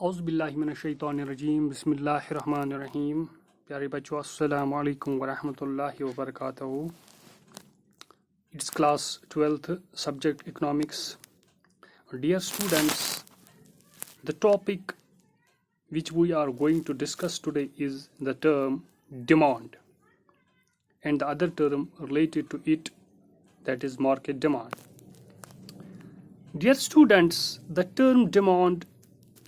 औज़ुबिल्लाहिमिनश्शैतानिर्रजीम बिस्मिल्लाहिर्रहमानिर्रहीम। प्यारे बच्चों, अस्सलामु अलैकुम वरहमतुल्लाहि वबरकातुहू। It's class 12th, subject economics. Dear students, the topic which we are going to discuss today is the term demand and the other term related to it, that is market demand. Dear students, the term demand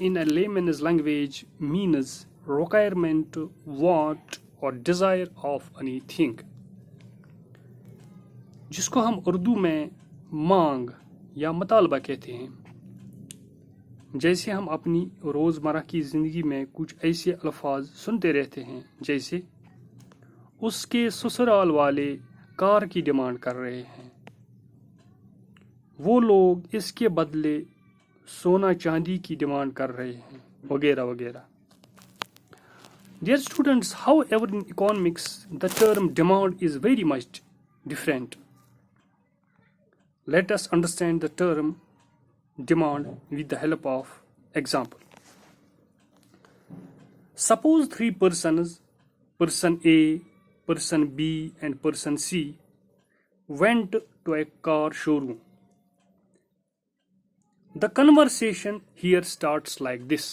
in a layman's language means requirement, want or desire of anything, जिसको हम उर्दू में मांग या मुतालबा कहते हैं। जैसे हम अपनी रोज़मर्रा की ज़िंदगी में कुछ ऐसे अल्फाज सुनते रहते हैं, जैसे उसके ससुराल वाले कार की डिमांड कर रहे हैं, वो लोग इसके बदले सोना चांदी की डिमांड कर रहे हैं, वगैरह वगैरह। Dear students, however, in economics, the term demand is very much different. Let us understand the term demand with the help of example. Suppose three persons, person A, person B and person C, went to a car showroom. The conversation here starts like this.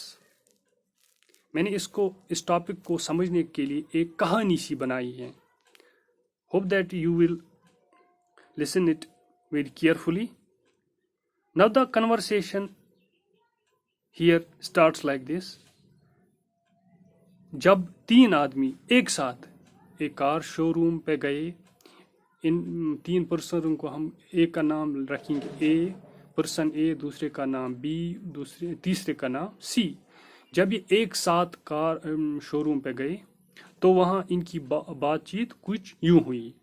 मैंने इस topic को समझने के लिए एक कहानी सी बनाई है. Hope that you will listen it very carefully. Now the conversation here starts like this. जब तीन आदमी एक साथ एक कार शोरूम पे गए, इन तीन पर्सन को हम एक का नाम रखेंगे ए, पर्सन ए, दूसरे का नाम बी, तीसरे का नाम सी. जब ये एक साथ कार शोरूम पे गए तो वहां इनकी बातचीत कुछ यूं हुई.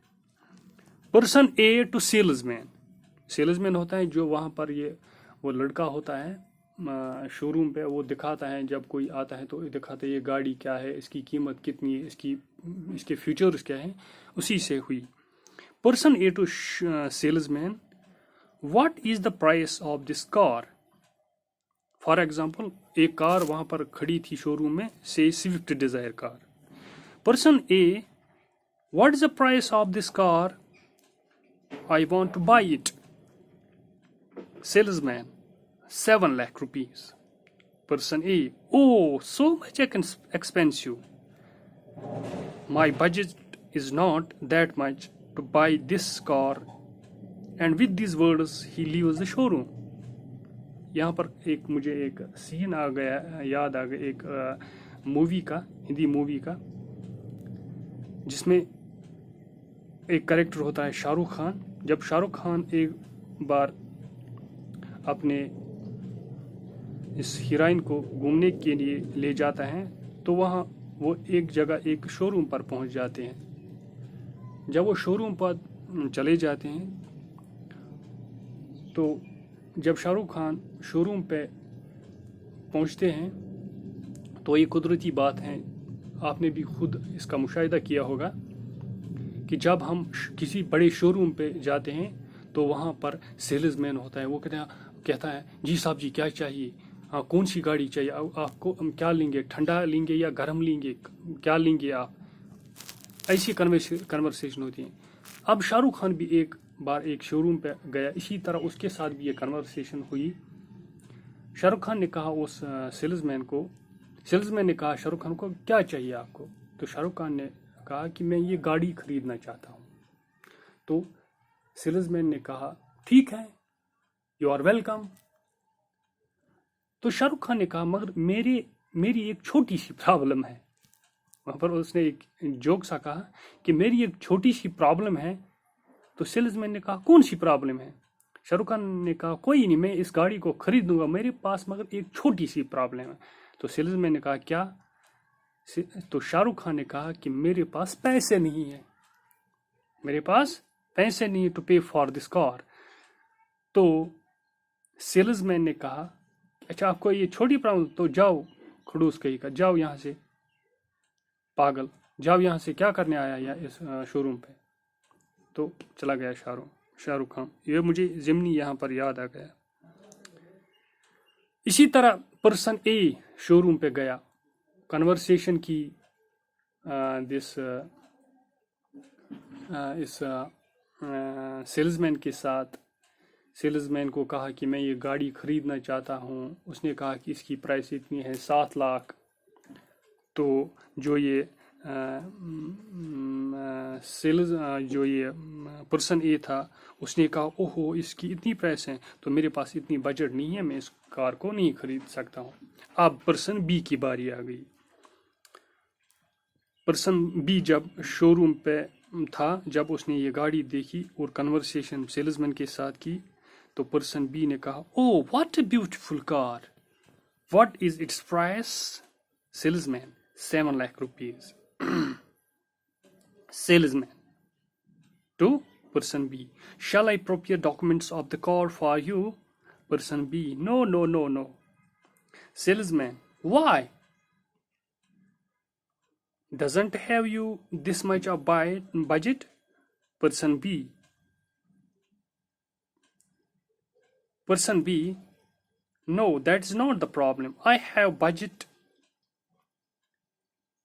Person A to salesman. Salesman होता है जो वहां पर वो लड़का होता है शोरूम पे, वो दिखाता है, जब कोई आता है तो दिखाता है ये गाड़ी क्या है, इसकी कीमत कितनी है, इसके फ्यूचर्स क्या है, उसी से हुई. Person A to salesman, what is the price of this car. For example, एक कार वहां पर खड़ी थी शोरूम में, से Swift Dzire car. Person A, what is the price of this car, I want to buy it. Salesman, 7 lakh rupees. Person A, oh, so much expensive. My budget is not that much to buy this car. And with these words, he leaves the showroom. यहाँ पर मुझे एक scene याद आ गया, एक movie का, Hindi movie का, जिसमें एक कैरेक्टर होता है शाहरुख खान. जब शाहरुख खान एक बार अपने इस हीरोइन को घूमने के लिए ले जाता है तो वहाँ वो एक जगह एक शोरूम पर पहुँच जाते हैं. जब वो शोरूम पर चले जाते हैं तो जब शाहरुख खान शोरूम पे पहुँचते हैं तो ये कुदरती बात है, आपने भी खुद इसका मुशाहिदा किया होगा कि जब हम किसी बड़े शोरूम पे जाते हैं तो वहाँ पर सेल्समैन होता है. वो कहता है जी साहब जी क्या चाहिए, हाँ कौन सी गाड़ी चाहिए, आपको हम क्या लेंगे, ठंडा लेंगे या गर्म लेंगे, क्या लेंगे आप. ऐसी कन्वर्सेशन होती है. अब शाहरुख खान भी एक बार एक शोरूम पे गया, इसी तरह उसके साथ भी ये कन्वर्सेशन हुई. शाहरुख खान ने कहा उस सेल्समैन ने कहा शाहरुख खान को क्या चाहिए आपको. तो शाहरुख खान ने कहा कि मैं ये गाड़ी खरीदना चाहता हूँ. तो सेल्समैन ने कहा ठीक है, यू आर वेलकम. तो शाहरुख खान ने कहा मगर मेरी एक छोटी सी प्रॉब्लम है. वहां पर उसने एक जोक सा कहा कि मेरी एक छोटी सी प्रॉब्लम है. तो सेल्समैन ने कहा कौन सी प्रॉब्लम है. शाहरुख खान ने कहा कोई नहीं, मैं इस गाड़ी को खरीदूंगा, मेरे पास मगर एक छोटी सी प्रॉब्लम है. तो सेल्समैन ने कहा क्या. तो शाहरुख खान ने कहा कि मेरे पास पैसे नहीं है, मेरे पास पैसे नहीं है to pay for this car. तो सेल्समैन ने कहा अच्छा आपको ये छोटी प्रॉब्लम, तो जाओ खड़ूस कहीं का, जाओ यहाँ से पागल, जाओ यहाँ से, क्या करने आया या इस शोरूम पे. तो चला गया शाहरुख खान. ये मुझे ज़िमनी यहाँ पर याद आ गया. इसी तरह पर्सन ए शोरूम पे गया, कन्वर्सेशन की इस सेल्समैन के साथ। सेल्समैन को कहा कि मैं ये गाड़ी खरीदना चाहता हूँ। उसने कहा कि इसकी प्राइस इतनी है 7 लाख। तो जो ये सेल्स जो ये पर्सन ए था उसने कहा ओहो इसकी इतनी प्राइस है, तो मेरे पास इतनी बजट नहीं है, मैं इस कार को नहीं खरीद सकता हूँ। अब पर्सन बी की बारी आ गई। पर्सन बी जब शोरूम पे था, जब उसने ये गाड़ी देखी और कन्वर्सेशन सेल्समैन के साथ की, तो पर्सन बी ने कहा oh what a beautiful car, what is it's price? Salesman 7 lakh rupees. Salesman to person B, shall I prepare documents of the car for you? Person B, no, no, no, no. Salesman, why? Doesn't have you this much of budget? Person B, no, that's not the problem. I have budget,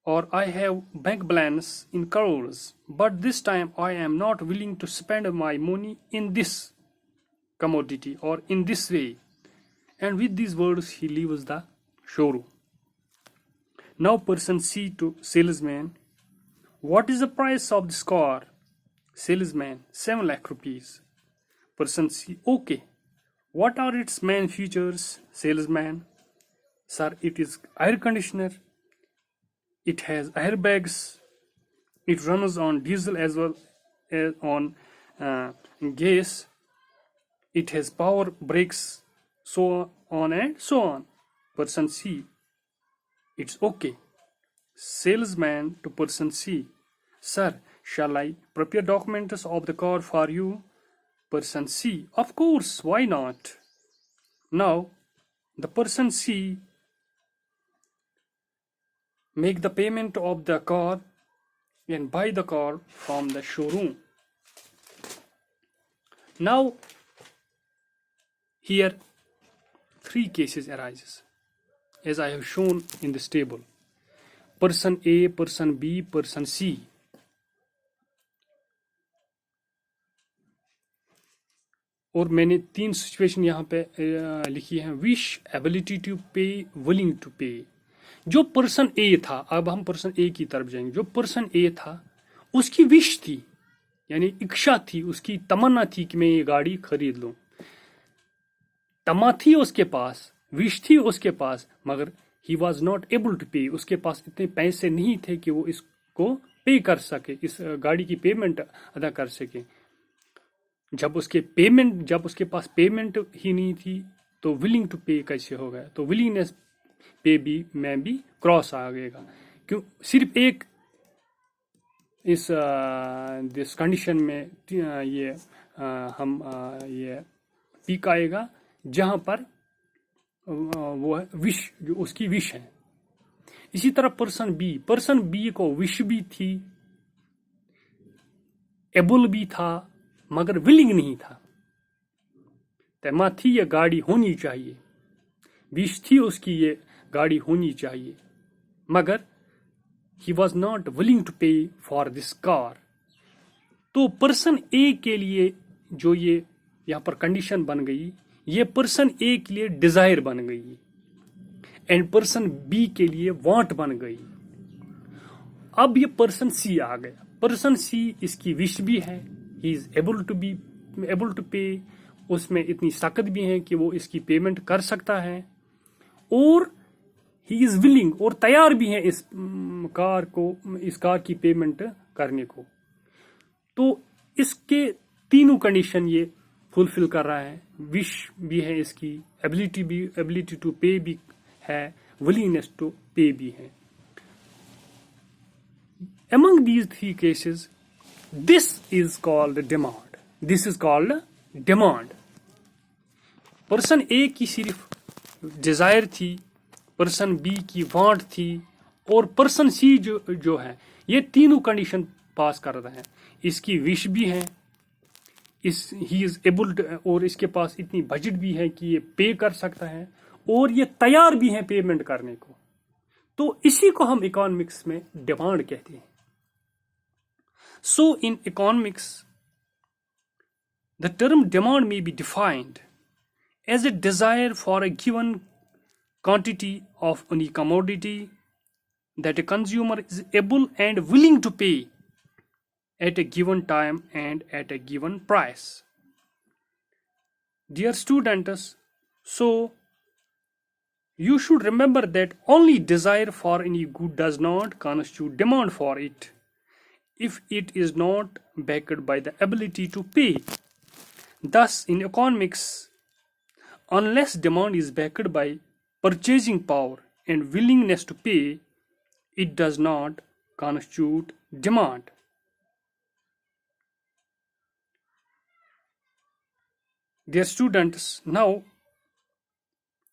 or I have bank balance in crores, but this time I am not willing to spend my money in this commodity or in this way. And with these words he leaves the showroom. Now person C to salesman, what is the price of this car? Salesman, 7 lakh rupees. Person C, okay, what are its main features? Salesman, sir, it is air conditioner, it has airbags, it runs on diesel as well as on gas, it has power brakes, so on and so on. Person C, it's okay. Salesman to person C, sir, shall I prepare documents of the car for you? Person C, of course, why not? Now the person C make the payment of the car and buy the car from the showroom. Now here 3 cases arises as I have shown in this table. Person A, person B, person C. और मैंने 3 situation यहाँ पे लिखी हैं। Wish, ability to पे, willing to पे। जो person ए था, अब हम पर्सन ए की तरफ जाएंगे। जो पर्सन ए था उसकी विश थी, यानी इच्छा थी, उसकी तमन्ना थी कि मैं ये गाड़ी खरीद लूं। तमा थी उसके पास, विश थी उसके पास, मगर he was not able to pay. उसके पास इतने पैसे नहीं थे कि वो इसको पे कर सके, इस गाड़ी की पेमेंट अदा कर सके। जब उसके पास पेमेंट ही नहीं थी तो विलिंग टू पे कैसे हो गया? तो विलिंगनेस पे भी में भी क्रॉस आ गएगा। क्यों? सिर्फ एक इस दिस कंडीशन में ये हम ये पीक आएगा जहां पर वो है विश, जो उसकी विश है। इसी तरह पर्सन बी को विश भी थी, एबल भी था, मगर विलिंग नहीं था। तमा थी ये गाड़ी होनी चाहिए, विश थी उसकी ये गाड़ी होनी चाहिए, मगर he was not willing to pay for this car. तो पर्सन ए के लिए जो ये यहां पर कंडीशन बन गई, ये पर्सन ए के लिए डिजायर बन गई एंड पर्सन बी के लिए वांट बन गई। अब ये पर्सन सी आ गया। पर्सन सी, इसकी विश भी है, ही इज एबल टू पे, उसमें इतनी ताकत भी है कि वो इसकी पेमेंट कर सकता है, और ही इज विलिंग, और तैयार भी है इस कार की पेमेंट करने को। तो इसके तीनों कंडीशन ये फुलफिल कर रहा है। विश भी है इसकी, एबिलिटी टू पे भी है, विलिंगनेस टू पे भी है। Among these 3 cases, this is called demand. This is called demand. Person A की सिर्फ डिजायर थी, पर्सन बी की वांट थी, और पर्सन सी जो है, ये तीनों कंडीशन पास कर रहा है। इसकी विश भी है, ही इज एबल, और इसके पास इतनी बजट भी है कि ये पे कर सकता है, और ये तैयार भी हैं पेमेंट करने को। तो इसी को हम इकोनॉमिक्स में डिमांड कहते हैं। So in economics the term demand may be defined as a desire for a given quantity of any commodity that a consumer is able and willing to pay at a given time and at a given price. Dear students, so you should remember that only desire for any good does not constitute demand for it if it is not backed by the ability to pay. Thus, in economics, unless demand is backed by purchasing power and willingness to pay, it does not constitute demand. Dear students, now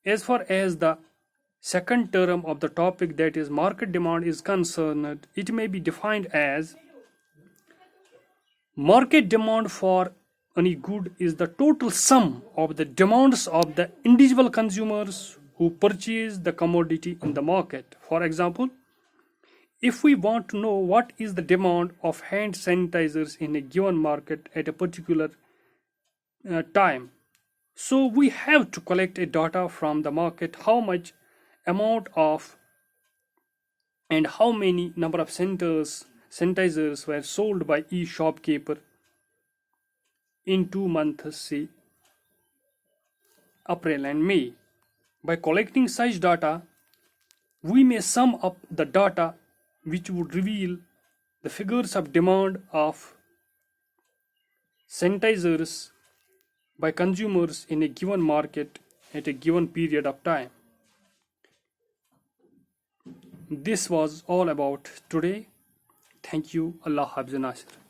as far as the second term of the topic, that is market demand, is concerned, it may be defined as market demand for any good is the total sum of the demands of the individual consumers who purchase the commodity in the market. For example, if we want to know what is the demand of hand sanitizers in a given market at a particular time, so we have to collect a data from the market, how much amount of and how many number of sanitizers were sold by each shopkeeper in 2 months, say April and May. By collecting such data, we may sum up the data which would reveal the figures of demand of sanitizers by consumers in a given market at a given period of time. This was all about today. Thank you. Allah Hafiz Nasir.